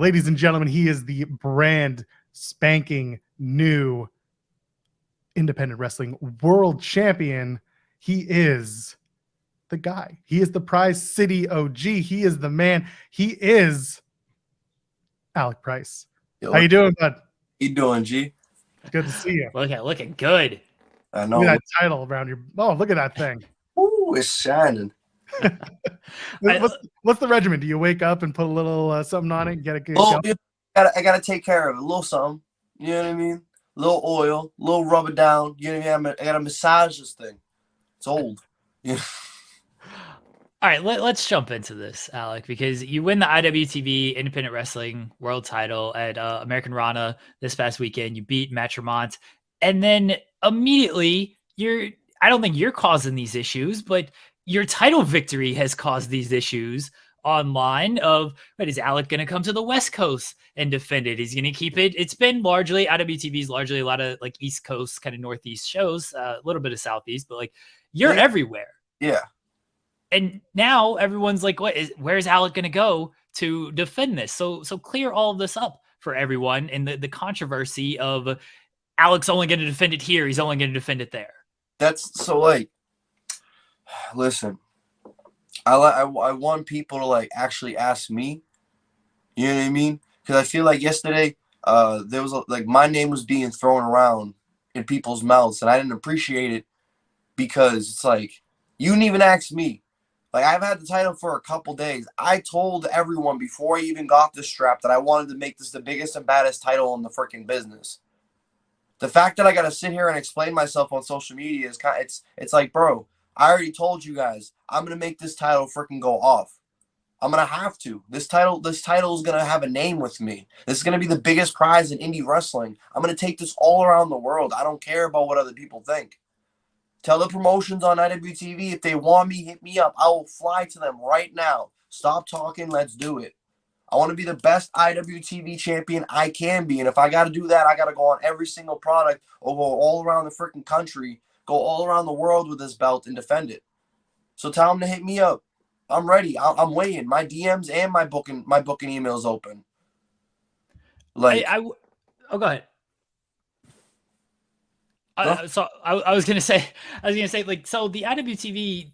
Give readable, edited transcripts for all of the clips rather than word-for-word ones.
ladies and gentlemen, he is the brand spanking new independent wrestling world champion. He is the guy. He is the Prize City OG. He is the man. He is Alec Price. How you doing, bud? You doing, G? Good to see you. Looking good. I know. Look at that title around your. Oh, look at that thing. Ooh, it's shining. What's the regimen? Do you wake up and put a little something on it? And get it I gotta take care of it. A little something. You know what I mean? A little oil, a little rub it down. You know what I mean? I gotta massage this thing. It's old. Yeah. All right, let's jump into this, Alec, because you win the IWTV Independent Wrestling World Title at American Rana this past weekend. You beat Matt Tremont, and then immediately I don't think you're causing these issues, but your title victory has caused these issues online of, what, is Alec going to come to the West Coast and defend it? He's going to keep it. It's been largely, IWTV's largely a lot of like East Coast, kind of Northeast shows, a little bit of Southeast, but like you're everywhere. Yeah. And now everyone's like, where's Alec going to go to defend this? So clear all of this up for everyone. And the controversy of Alec's only going to defend it here. He's only going to defend it there. That's so like, listen, I want people to like actually ask me, you know what I mean? Because I feel like yesterday there was like my name was being thrown around in people's mouths, and I didn't appreciate it because it's like, you didn't even ask me. Like, I've had the title for a couple days. I told everyone before I even got this strap that I wanted to make this the biggest and baddest title in the freaking business. The fact that I got to sit here and explain myself on social media is kind of, it's like, bro, I already told you guys, I'm going to make this title freaking go off. I'm going to have to. This title is going to have a name with me. This is going to be the biggest prize in indie wrestling. I'm going to take this all around the world. I don't care about what other people think. Tell the promotions on IWTV, if they want me, hit me up. I will fly to them right now. Stop talking. Let's do it. I want to be the best IWTV champion I can be. And if I got to do that, I got to go on every single product, or go all around the freaking country, go all around the world with this belt and defend it. So tell them to hit me up. I'm ready. I'm waiting. My DMs and my booking emails open. Like, go ahead. So I was gonna say, like, so the IWTV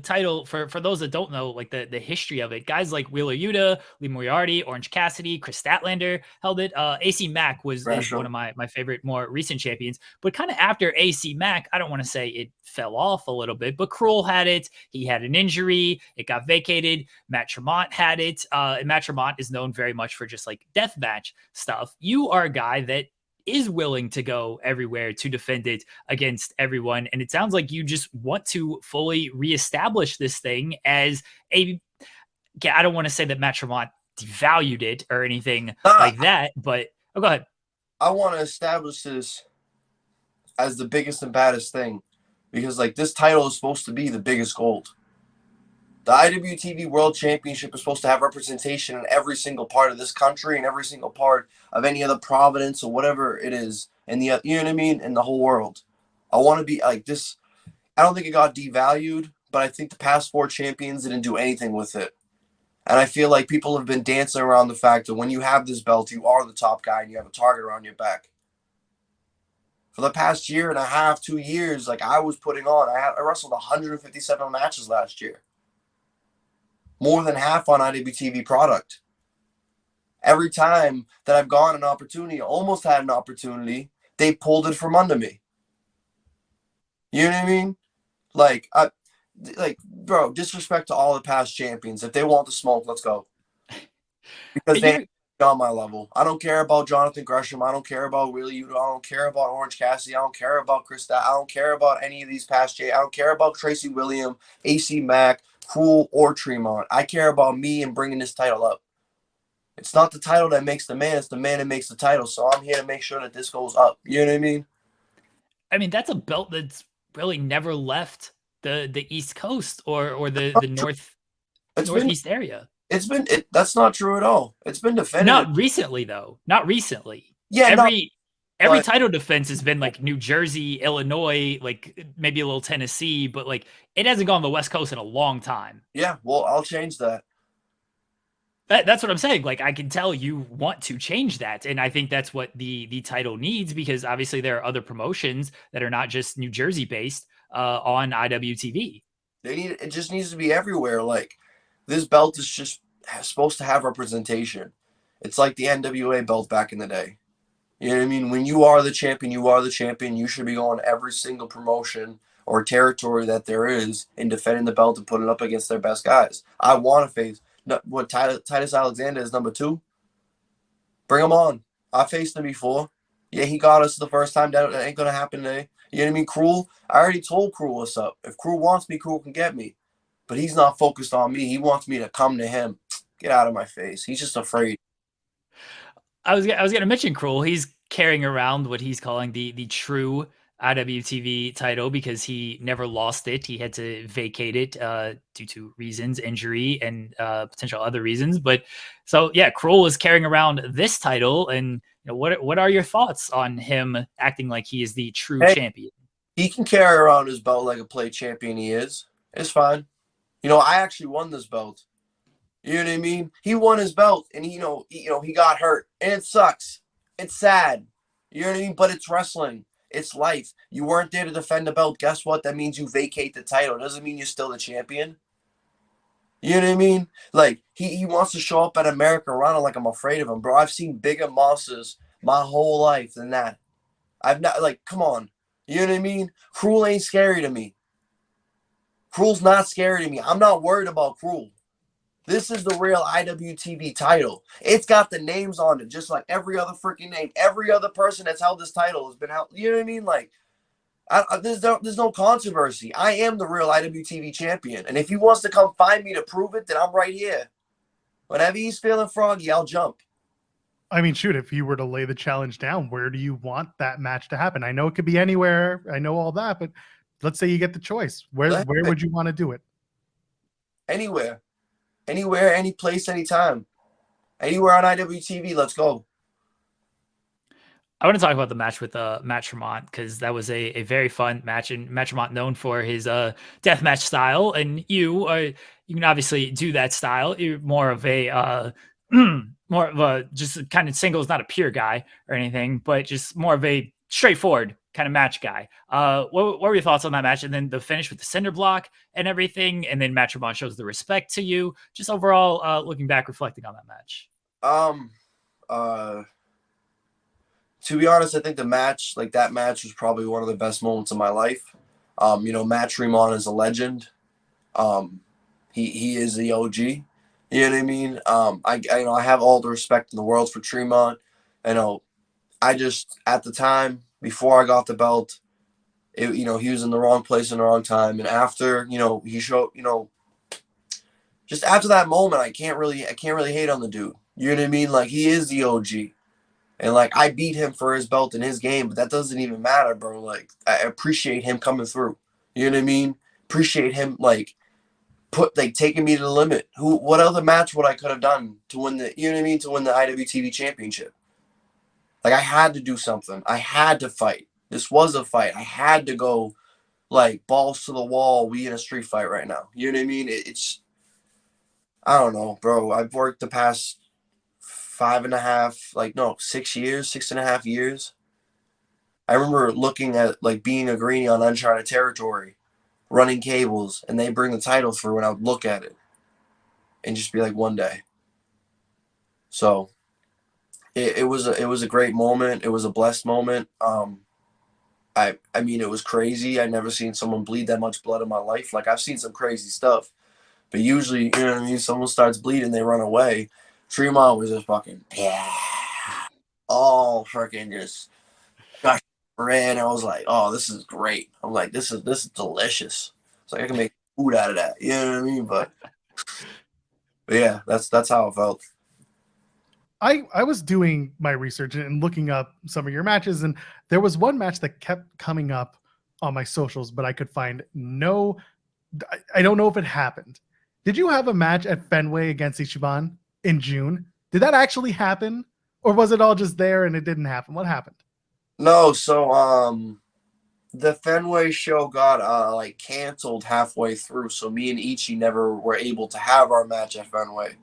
title, for those that don't know, like the history of it, guys like Wheeler Yuta, Lee Moriarty, Orange Cassidy, Chris Statlander held it. AC Mack is one of my favorite more recent champions. But kind of after AC Mack, I don't want to say it fell off a little bit, but Cruel had it. He had an injury. It got vacated. Matt Tremont had it. And Matt Tremont is known very much for just like deathmatch stuff. You are a guy that is willing to go everywhere to defend it against everyone. And it sounds like you just want to fully reestablish this thing as I don't want to say that Matt Tremont devalued it or anything like that, but go ahead. I want to establish this as the biggest and baddest thing, because like this title is supposed to be the biggest gold. The IWTV World Championship is supposed to have representation in every single part of this country and every single part of any other province or whatever it is in the, you know what I mean, in the whole world. I want to be like this. I don't think it got devalued, but I think the past 4 champions didn't do anything with it. And I feel like people have been dancing around the fact that when you have this belt, you are the top guy and you have a target around your back. For the past year and a half, 2 years, like I was putting on, I wrestled 157 matches last year. More than half on IWTV product. Every time that I've gone an opportunity, almost had an opportunity, they pulled it from under me. You know what I mean? Like, bro, disrespect to all the past champions. If they want the smoke, let's go. Because they ain't on my level. I don't care about Jonathan Gresham. I don't care about Wheeler Yuta. I don't care about Orange Cassidy. I don't care about Chris. I don't care about any of these past champions. I don't care about Tracy William, AC Mack, Cruel, or Tremont. I care about me and bringing this title up. It's not the title that makes the man. It's the man that makes the title. So I'm here to make sure that this goes up. You know what I mean? I mean, that's a belt that's really never left the East Coast or the Northeast area. That's not true at all. It's been defended. Not recently, though. Not recently. Yeah, every title defense has been like New Jersey, Illinois, like maybe a little Tennessee, but like it hasn't gone to the West Coast in a long time. Yeah, well, I'll change that. That's what I'm saying. Like, I can tell you want to change that, and I think that's what the title needs, because obviously there are other promotions that are not just New Jersey based on IWTV. It just needs to be everywhere. Like, this belt is just supposed to have representation. It's like the NWA belt back in the day. You know what I mean? When you are the champion, you are the champion. You should be going every single promotion or territory that there is and defending the belt and putting it up against their best guys. I want to face what Titus Alexander is number 2. Bring him on. I faced him before. Yeah, he got us the first time. That ain't gonna happen today. You know what I mean? Cruel. I already told Cruel what's up. If Cruel wants me, Cruel can get me. But he's not focused on me. He wants me to come to him. Get out of my face. He's just afraid. I was going to mention Cruel. He's carrying around what he's calling the true IWTV title, because he never lost it. He had to vacate it due to reasons, injury, and potential other reasons. But so yeah, Cruel is carrying around this title, and what are your thoughts on him acting like he is the true champion? He can carry around his belt like a play champion. He is. It's fine. I actually won this belt. You know what I mean? He won his belt, and he got hurt, and it sucks. It's sad. You know what I mean? But it's wrestling. It's life. You weren't there to defend the belt. Guess what? That means you vacate the title. It doesn't mean you're still the champion. You know what I mean? Like, he wants to show up at America running like I'm afraid of him, bro. I've seen bigger monsters my whole life than that. I've not, like, come on. You know what I mean? Cruel ain't scary to me. Cruel's not scary to me. I'm not worried about Cruel. This is the real IWTV title. It's got the names on it, just like every other freaking name. Every other person that's held this title has been held. You know what I mean? Like, there's no controversy. I am the real IWTV champion. And if he wants to come find me to prove it, then I'm right here. Whenever he's feeling froggy, I'll jump. I mean, shoot, if you were to lay the challenge down, where do you want that match to happen? I know it could be anywhere. I know all that, but let's say you get the choice. Where would you want to do it? Anywhere. Anywhere, any place, anytime. Anywhere on IWTV, let's go. I want to talk about the match with Matt Tremont, because that was a very fun match, and Matt Tremont known for his deathmatch style, and you can obviously do that style. You're more of a just kind of singles, not a pure guy or anything, but just more of a straightforward kind of match guy. What were your thoughts on that match? And then the finish with the cinder block and everything, and then Matt Tremont shows the respect to you. Just overall, looking back, reflecting on that match. To be honest, I think that match was probably one of the best moments of my life. Matt Tremont is a legend. He is the OG. You know what I mean? I have all the respect in the world for Tremont. I just, at the time, before I got the belt, he was in the wrong place in the wrong time. And after, he showed, just after that moment, I can't really hate on the dude. You know what I mean? Like, he is the OG. And, like, I beat him for his belt in his game, but that doesn't even matter, bro. Like, I appreciate him coming through. You know what I mean? Appreciate him, taking me to the limit. What other match would I could have done to win to win the IWTV championship? Like, I had to do something. I had to fight. This was a fight. I had to go, like, balls to the wall. We in a street fight right now. You know what I mean? It's, I don't know, bro. I've worked the past 6.5 years. I remember looking at, like, being a greenie on uncharted territory, running cables, and they bring the title through, and I would look at it and just be like, one day. So it was a great moment. It was a blessed moment. I mean, it was crazy. I'd never seen someone bleed that much blood in my life. Like, I've seen some crazy stuff, but usually, you know what I mean, someone starts bleeding, they run away. Tremont was just fucking, all freaking just ran. I was like, oh, this is great. I'm like, this is delicious. It's like I can make food out of that. You know what I mean? But yeah, that's how it felt. I was doing my research and looking up some of your matches, and there was one match that kept coming up on my socials, but I could find I don't know if it happened. Did you have a match at Fenway against Ichiban in June? Did that actually happen? Or was it all just there and it didn't happen? What happened? No, so the Fenway show got canceled halfway through, so me and Ichi never were able to have our match at Fenway.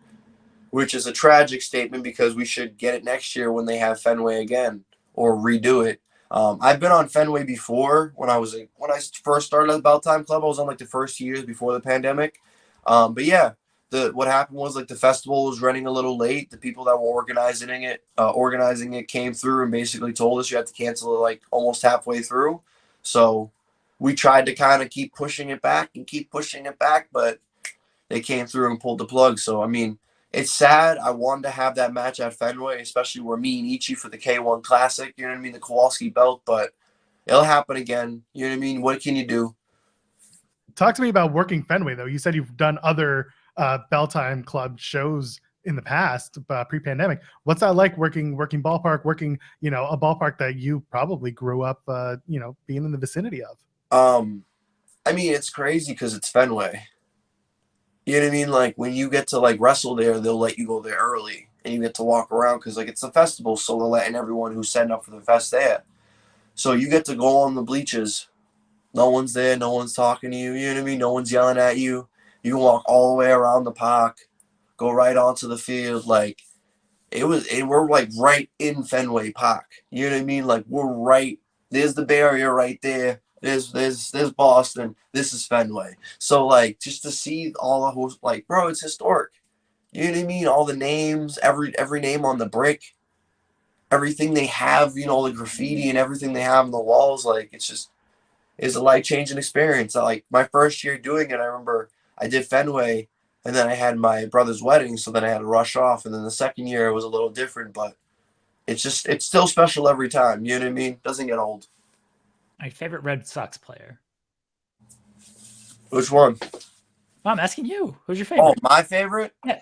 which is a tragic statement because we should get it next year when they have Fenway again or redo it. I've been on Fenway before when I first started at the Bell Time Club. I was on like the first years before the pandemic. But yeah, what happened was like the festival was running a little late. The people that were organizing it came through and basically told us you had to cancel it like almost halfway through. So we tried to kind of keep pushing it back, but they came through and pulled the plug. So I mean, it's sad. I wanted to have that match at Fenway, especially where me and Ichi for the K1 Classic, you know what I mean, the Kowalski belt, but it'll happen again. You know what I mean? What can you do? Talk to me about working Fenway, though. You said you've done other Bell Time Club shows in the past, pre-pandemic. What's that like working ballpark, working, a ballpark that you probably grew up, being in the vicinity of? I mean, it's crazy because it's Fenway. You know what I mean? Like when you get to like wrestle there, they'll let you go there early and you get to walk around because like it's a festival, so they're letting everyone who's setting up for the fest there. So you get to go on the bleachers. No one's there, no one's talking to you, you know what I mean? No one's yelling at you. You can walk all the way around the park, go right onto the field. Like we're like right in Fenway Park. You know what I mean? Like we're right, there's the barrier right there. There's Boston. This is Fenway. So like just to see all the hosts, like bro, it's historic. You know what I mean? All the names, every name on the brick, everything they have, the graffiti and everything they have on the walls, like it's a life-changing experience. Like my first year doing it, I remember I did Fenway and then I had my brother's wedding, so then I had to rush off. And then the second year it was a little different, but it's still special every time. You know what I mean? Doesn't get old. My favorite Red Sox player. Which one? Oh, I'm asking you. Who's your favorite? Oh, my favorite? Yeah.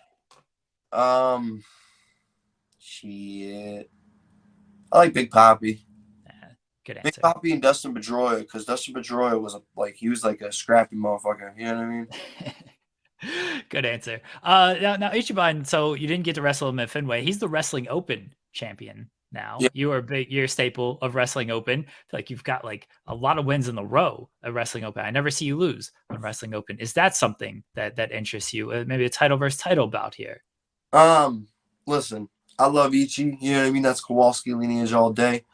Shit. I like Big Papi. Good answer. Big Papi and Dustin Pedroia, because Dustin Pedroia was he was like a scrappy motherfucker. You know what I mean? Good answer. Now Ichiban, so you didn't get to wrestle him at Fenway. He's the Wrestling Open champion now. Yeah. You're a staple of Wrestling Open. I feel like you've got like a lot of wins in a row at Wrestling Open. I never see you lose on Wrestling Open. Is that something that interests you? Maybe a title versus title bout here. Listen, I love Ichi. You know what I mean? That's Kowalski lineage all day.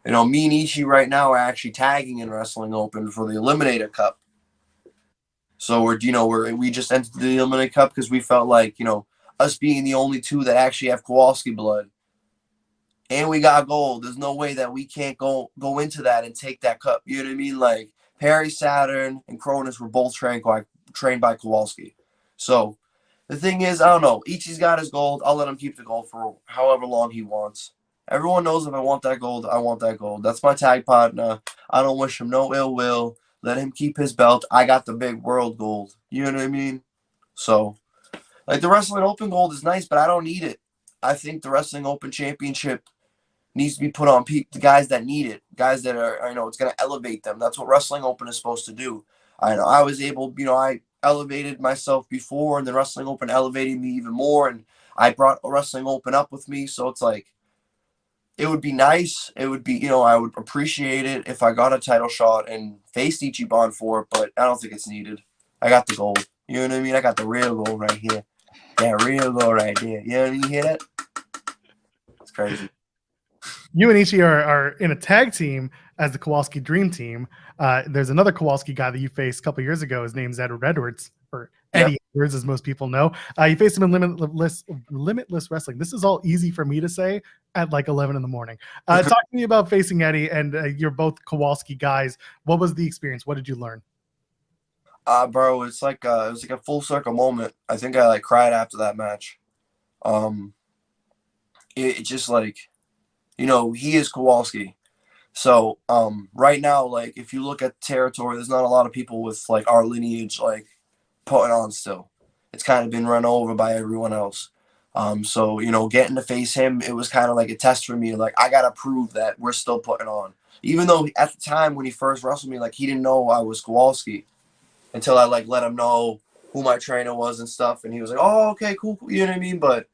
Me and Ichi right now are actually tagging in Wrestling Open for the Eliminator Cup. So we just entered the Eliminator Cup because we felt like, us being the only two that actually have Kowalski blood and we got gold, there's no way that we can't go into that and take that cup. You know what I mean? Like Perry Saturn and Cronus were both trained by Kowalski. So the thing is, I don't know. Ichi's got his gold. I'll let him keep the gold for however long he wants. Everyone knows if I want that gold, I want that gold. That's my tag partner. I don't wish him no ill will. Let him keep his belt. I got the big world gold. You know what I mean? So, like, the Wrestling Open gold is nice, but I don't need it. I think the Wrestling Open Championship needs to be put on the guys that need it. Guys that are, it's going to elevate them. That's what Wrestling Open is supposed to do. I was able, I elevated myself before, and the Wrestling Open elevated me even more, and I brought a Wrestling Open up with me. So it's like, it would be nice. It would be, I would appreciate it if I got a title shot and faced Ichiban for it, but I don't think it's needed. I got the gold. You know what I mean? I got the real gold right here. That real gold right there. You know what I mean? You hear that? It's crazy. You and Ichi are in a tag team as the Kowalski Dream Team. There's another Kowalski guy that you faced a couple years ago. His name's Edward Edwards, or Eddie Edwards, as most people know. You faced him in Limitless Wrestling. This is all easy for me to say at like 11 in the morning. Talk to me about facing Eddie, and you're both Kowalski guys. What was the experience? What did you learn? Bro, it was like a full circle moment. I think I cried after that match. It just he is Kowalski. So right now, if you look at territory, there's not a lot of people with our lineage putting on still. It's kind of been run over by everyone else. So getting to face him, it was kind of like a test for me. I gotta prove that we're still putting on. Even though at the time when he first wrestled me, he didn't know I was Kowalski until I let him know who my trainer was and stuff, and he was like, "Oh, okay, cool." You know what I mean? But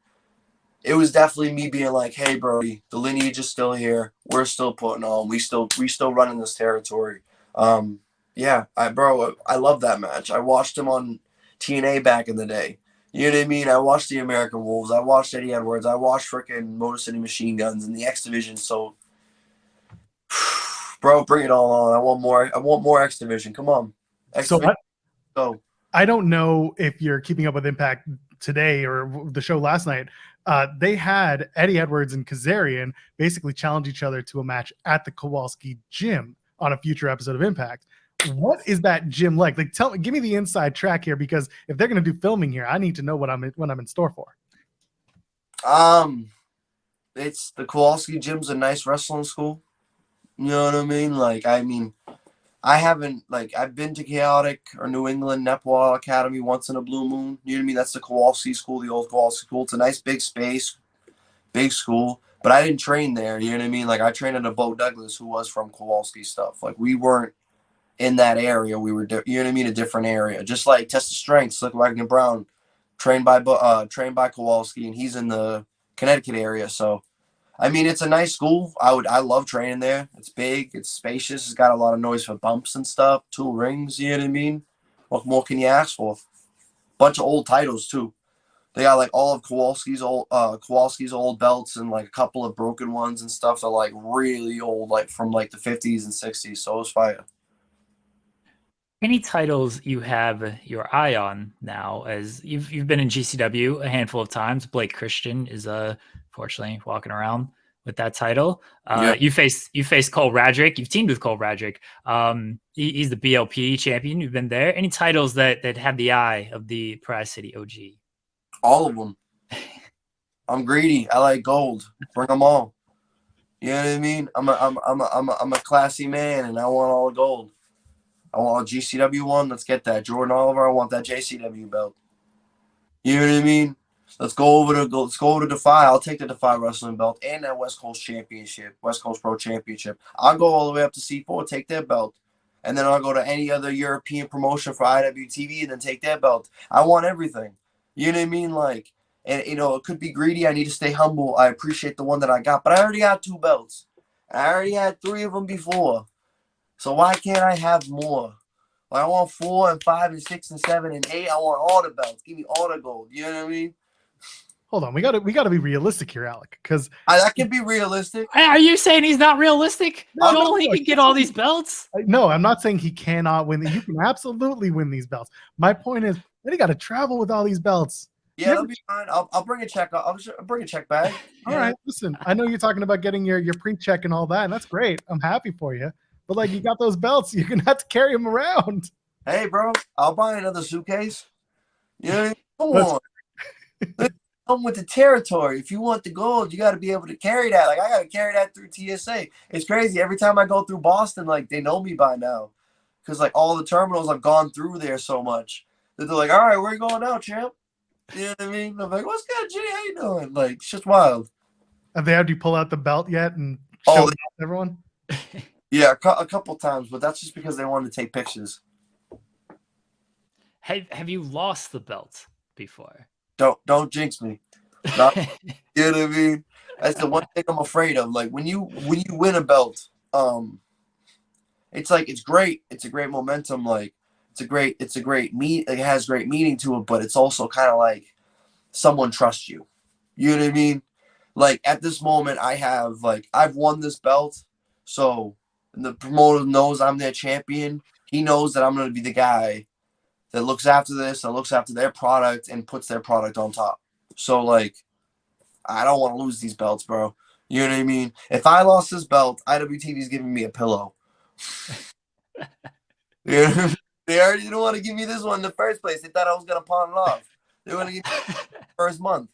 it was definitely me being like, "Hey, Brody, the lineage is still here. We're still putting on. We still running this territory." I love that match. I watched him on TNA back in the day. You know what I mean? I watched the American Wolves. I watched Eddie Edwards. I watched freaking Motor City Machine Guns in the X Division. So, bro, bring it all on. I want more. I want more X Division. Come on, X So Division. Go. I don't know if you're keeping up with Impact today or the show last night. They had Eddie Edwards and Kazarian basically challenge each other to a match at the Kowalski gym on a future episode of Impact. What is that gym like? Like, give me the inside track here, because if they're going to do filming here, I need to know what I'm in store for. It's the Kowalski gym's a nice wrestling school. You know what I mean? Like, I mean, I've been to Chaotic or New England Nepal Academy once in a blue moon. You know what I mean? That's the Kowalski school, the old Kowalski school. It's a nice big space, big school. But I didn't train there. You know what I mean? Like, I trained under Bo Douglas, who was from Kowalski stuff. Like, we weren't in that area. We were, you know what I mean? A different area. Just like Test of Strength, Slick Wagon Brown, trained by Kowalski, and he's in the Connecticut area. So, I mean, it's a nice school. I love training there. It's big. It's spacious. It's got a lot of noise for bumps and stuff. 2 rings. You know what I mean? What more can you ask for? Bunch of old titles too. They got like all of Kowalski's old belts and like a couple of broken ones and stuff. Are like really old, like from like the 50s and 60s. So it was fire. Any titles you have your eye on now, as you've been in GCW a handful of times. Blake Christian is fortunately walking around with that title. Yeah. You faced Cole Radrick. You've teamed with Cole Radrick. He's the BLP champion. You've been there. Any titles that have the eye of the Prize City OG? All of them. I'm greedy. I like gold. Bring them all. You know what I mean? I'm a classy man, and I want all the gold. I want a GCW one. Let's get that. Jordan Oliver, I want that JCW belt. You know what I mean? Let's go over to Defy. I'll take the Defy Wrestling belt and that West Coast Championship, West Coast Pro Championship. I'll go all the way up to C4, take their belt. And then I'll go to any other European promotion for IWTV and then take their belt. I want everything. You know what I mean? Like, and you know, it could be greedy. I need to stay humble. I appreciate the one that I got, but I already got 2 belts. I already had 3 of them before. So why can't I have more? Like, I want 4 and 5 and 6 and 7 and 8. I want all the belts. Give me all the gold. You know what I mean? Hold on, we got to be realistic here, Alec, because that can be realistic. Are you saying he's not realistic? No, Joel, no, he can get all these belts. No, I'm not saying he cannot win. You can absolutely win these belts. My point is, then he got to travel with all these belts. Yeah, that'll be fine. I'll bring a check. I'll bring a check bag. All right, listen, I know you're talking about getting your pre-check and all that, and that's great. I'm happy for you. But like, you got those belts, you're gonna have to carry them around. Hey, bro, I'll buy another suitcase. You know, come on. Come with the territory. If you want the gold, you got to be able to carry that. Like, I got to carry that through TSA. It's crazy. Every time I go through Boston, like, they know me by now, because like all the terminals I've gone through there so much that they're like, all right, where you going now, champ? You know what I mean? I'm like, what's good, G? How you doing? Like, it's just wild. Have they had you pull out the belt yet and show it to everyone? Yeah, a couple times, but that's just because they wanted to take pictures. Have you lost the belt before? Don't jinx me. You know what I mean? That's the one thing I'm afraid of. Like, when you win a belt, it's like, it's great. It's a great momentum. Like, it's a great it has great meaning to it, but it's also kind of like someone trusts you. You know what I mean? Like, at this moment, I've won this belt, so the promoter knows I'm their champion. He knows that I'm going to be the guy that looks after this, that looks after their product and puts their product on top. So, like, I don't want to lose these belts, bro. You know what I mean? If I lost this belt, IWTV is giving me a pillow. Yeah. They already didn't want to give me this one in the first place. They thought I was going to pawn it off. They want to give me the first month.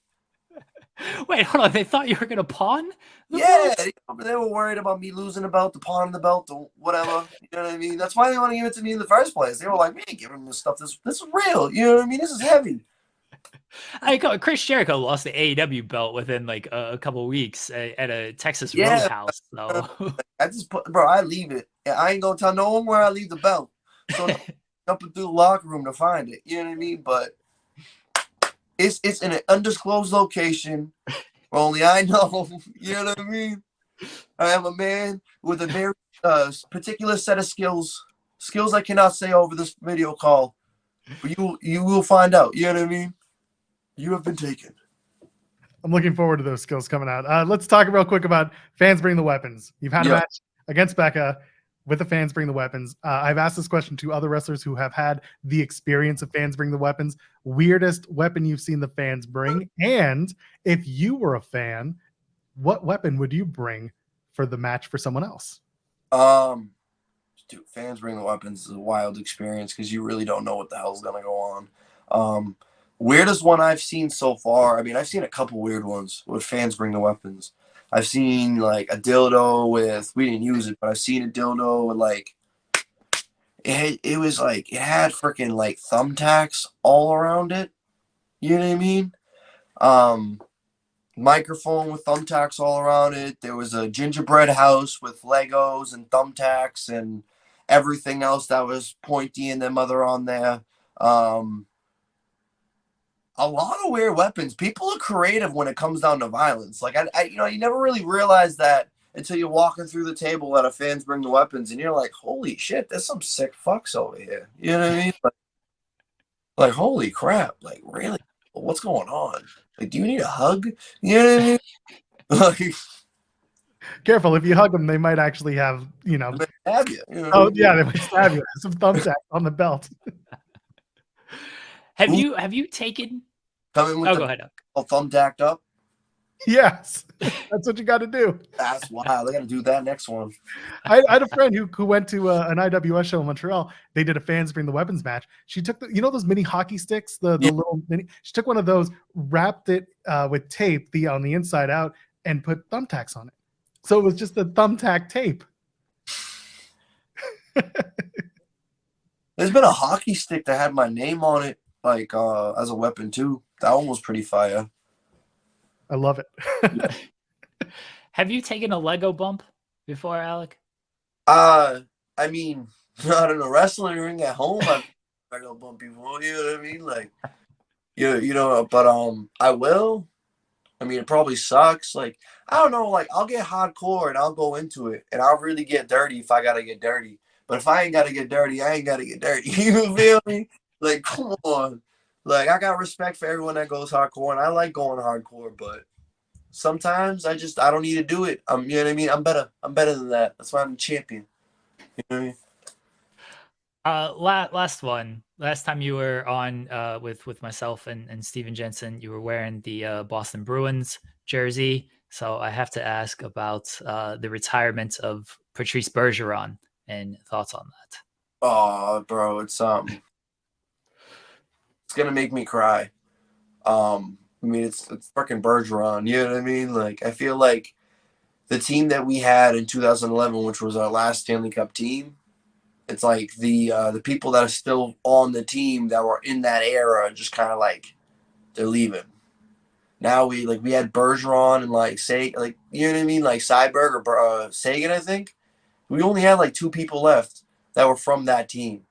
Wait, hold on. They thought you were going to pawn the Yeah, belt? they were worried about me losing the belt, the pawning the belt, or whatever. You know what I mean? That's why they want to give it to me in the first place. They were like, we ain't giving them this stuff. This is real. You know what I mean? This is heavy. Chris Jericho lost the AEW belt within like a couple of weeks at a Texas Roadhouse. So I just I leave it. I ain't gonna tell no one where I leave the belt. So jumping through the locker room to find it. You know what I mean? But it's in an undisclosed location. Only I know. You know what I mean? I am a man with a very particular set of skills I cannot say over this video call. But you will find out. You know what I mean? You have been taken. I'm looking forward to those skills coming out. Let's talk real quick about fans bring the weapons. You've had a match against Becca with the fans bring the weapons. I've asked this question to other wrestlers who have had the experience of fans bring the weapons. Weirdest weapon you've seen the fans bring, and if you were a fan, what weapon would you bring for the match for someone else? Dude, fans bring the weapons is a wild experience because you really don't know what the hell's gonna go on. Weirdest one I've seen so far. I mean, I've seen a couple weird ones with fans bring the weapons. I've seen like a dildo with, we didn't use it, but I've seen a dildo with like, it was like, it had freaking like thumbtacks all around it. You know what I mean? Microphone with thumbtacks all around it. There was a gingerbread house with Legos and thumbtacks and everything else that was pointy and them other on there. A lot of weird weapons. People are creative when it comes down to violence. Like you never really realize that until you're walking through the table that a fans bring the weapons, and you're like, holy shit, there's some sick fucks over here. You know what I mean? Like holy crap! Like really, what's going on? Like, do you need a hug? You know what I mean? Like, careful, if you hug them, they might actually have, stab you. You know oh yeah, they might stab you. Some thumbtacks on the belt. Have you taken? Coming with go ahead. Thumbtacked up. Yes, that's what you got to do. That's wild. I got to do that next one. I had a friend who went to an IWS show in Montreal. They did a fans bring the weapons match. She took those mini hockey sticks, the little mini. She took one of those, wrapped it with tape on the inside out, and put thumbtacks on it. So it was just a thumbtack tape. There's been a hockey stick that had my name on it, like as a weapon too. That one was pretty fire. I love it. Have you taken a Lego bump before, Alec? I mean, not in a wrestling ring at home. I've Lego bump before. You know what I mean? Like, but I will. I mean, it probably sucks. Like, I don't know. Like, I'll get hardcore and I'll go into it, and I'll really get dirty if I gotta get dirty. But if I ain't gotta get dirty, I ain't gotta get dirty. You feel me? Like, come on. Like, I got respect for everyone that goes hardcore, and I like going hardcore, but sometimes I don't need to do it. You know what I mean? I'm better than that. That's why I'm a champion. You know what I mean? Last one. Last time you were on with myself and Steven Jensen, you were wearing the Boston Bruins jersey. So I have to ask about the retirement of Patrice Bergeron and thoughts on that. Oh, bro, it's gonna make me cry. I mean, it's freaking Bergeron. You know what I mean? Like, I feel like the team that we had in 2011, which was our last Stanley Cup team, it's like the people that are still on the team that were in that era just kind of like they're leaving. Now we had Bergeron and like you know what I mean, like Cyberg or Sagan. I think we only had like two people left that were from that team.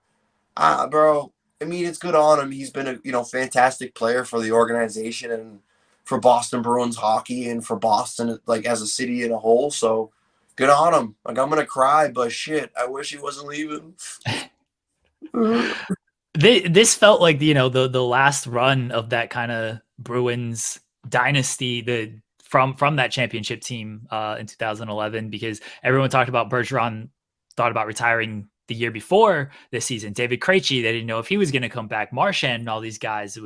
Bro. I mean, it's good on him. He's been a fantastic player for the organization and for Boston Bruins hockey and for Boston like as a city in a whole. So good on him. Like, I'm gonna cry, but shit, I wish he wasn't leaving. This felt like the last run of that kind of Bruins dynasty, from that championship team in 2011, because everyone talked about Bergeron, thought about retiring the year before this season. David Krejci, they didn't know if he was going to come back. Marchand and all these guys,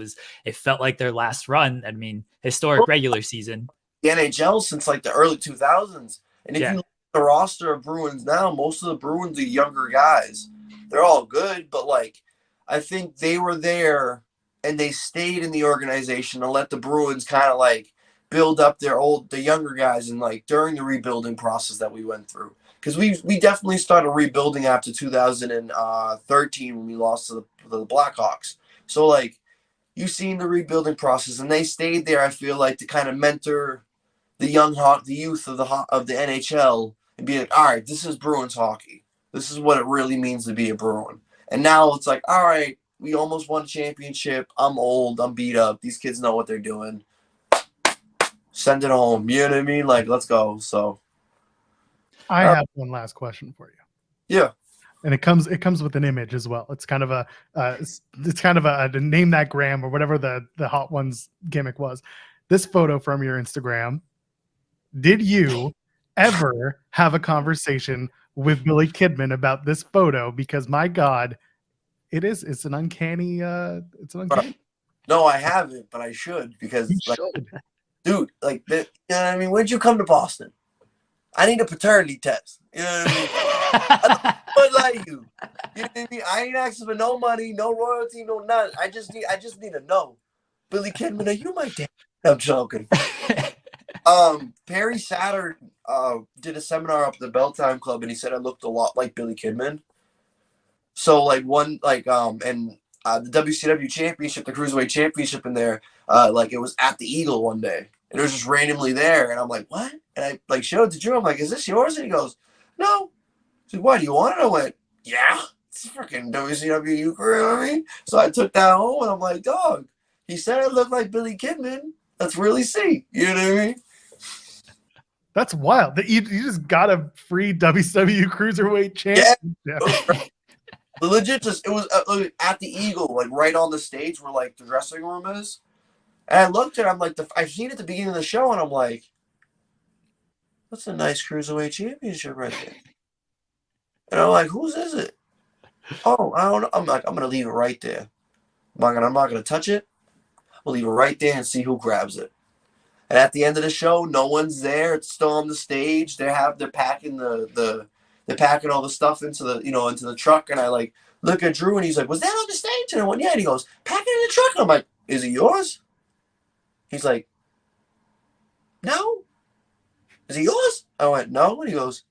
it felt like their last run. I mean, historic regular season. The NHL since like the early 2000s. And if you look at the roster of Bruins now, most of the Bruins are younger guys. They're all good, but like, I think they were there and they stayed in the organization and let the Bruins kind of like build up the younger guys, and like during the rebuilding process that we went through. Because we definitely started rebuilding after 2013 when we lost to the Blackhawks. So like, you've seen the rebuilding process, and they stayed there. I feel like to kind of mentor the youth of the NHL and be like, all right, this is Bruins hockey. This is what it really means to be a Bruin. And now it's like, all right, we almost won a championship. I'm old. I'm beat up. These kids know what they're doing. Send it home. You know what I mean? Like, let's go. So. I have one last question for you. Yeah. and it comes with an image as well. It's kind of a name that gram or whatever the Hot Ones gimmick was. This photo from your Instagram. Did you ever have a conversation with Billy Kidman about this photo? Because my God, it's an uncanny. No, I haven't, but I should because You like, should. dude, like you know what I mean? When'd you come to Boston? I need a paternity test. You know what I mean? I don't like you. You know what I mean? I ain't asking for no money, no royalty, no none. I just need to know. Billy Kidman, are you my dad? I'm joking. Perry Saturn did a seminar up at the Belltime Club, and he said I looked a lot like Billy Kidman. So like the WCW championship, the Cruiserweight championship in there, like it was at the Eagle one day. And it was just randomly there. And I'm like, what? And I like showed it to Drew. I'm like, is this yours? And he goes, no. He's like, why, do you want it? I went, yeah. It's freaking WCW, you know what I mean? So I took that home and I'm like, dog, he said I look like Billy Kidman. Let's really see. You know what I mean? That's wild. That you just got a free WCW Cruiserweight championship. Yeah. Legit, it was at the Eagle, like right on the stage where like the dressing room is. And I looked at it, I'm like, I've seen it at the beginning of the show, and I'm like, that's a nice Cruiserweight championship right there. And I'm like, whose is it? Oh, I don't know. I'm like, I'm going to leave it right there. I'm not gonna touch it. We'll leave it right there and see who grabs it. And at the end of the show, no one's there. It's still on the stage. They're packing they're packing all the stuff into the truck. And I like look at Drew and he's like, was that on the stage? And I went, yeah. And he goes, pack it in the truck. And I'm like, is it yours? He's like, no. Is it yours? I went, no. And he goes,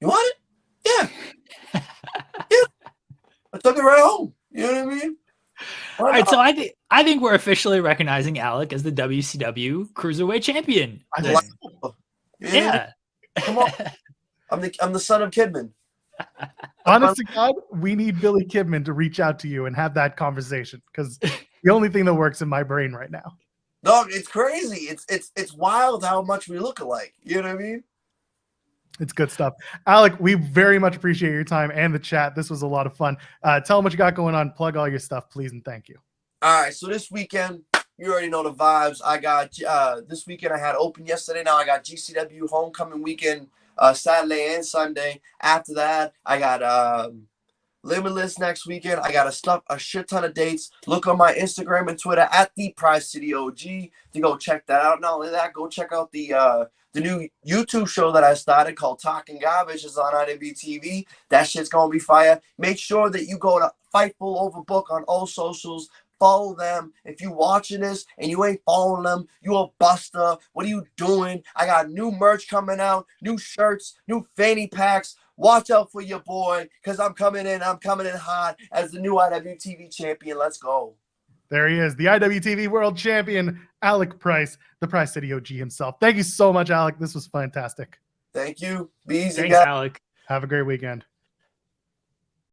you want it? Yeah. Yeah. I took it right home. You know what I mean? All right, so I think we're officially recognizing Alec as the WCW Cruiserweight Champion. Yeah. Come on. I'm the son of Kidman. Honest to God, we need Billy Kidman to reach out to you and have that conversation because the only thing that works in my brain right now. Dog, it's crazy. It's wild how much we look alike. You know what I mean? It's good stuff. Alec, we very much appreciate your time and the chat. This was a lot of fun. Tell them what you got going on. Plug all your stuff, please, and thank you. All right, so this weekend, you already know the vibes. I got this weekend I had open yesterday. Now I got GCW homecoming weekend Saturday and Sunday. After that, I got Limitless next weekend. I got a shit ton of dates. Look on my Instagram and Twitter at the Price City OG to go check that out. Not only that, go check out the new YouTube show that I started called Talking Garbage. Is on IWTV. That shit's gonna be fire. Make sure that you go to Fightful Overbooked on all socials. Follow them. If you watching this and you ain't following them, you a buster. What are you doing? I got new merch coming out, new shirts, new fanny packs. Watch out for your boy, because I'm coming in hot as the new IWTV champion. Let's go. There he is, the IWTV World Champion, Alec Price, the Price City OG himself. Thank you so much, Alec. This was fantastic. Thank you. Be easy, Thanks, guys. Alec. Have a great weekend.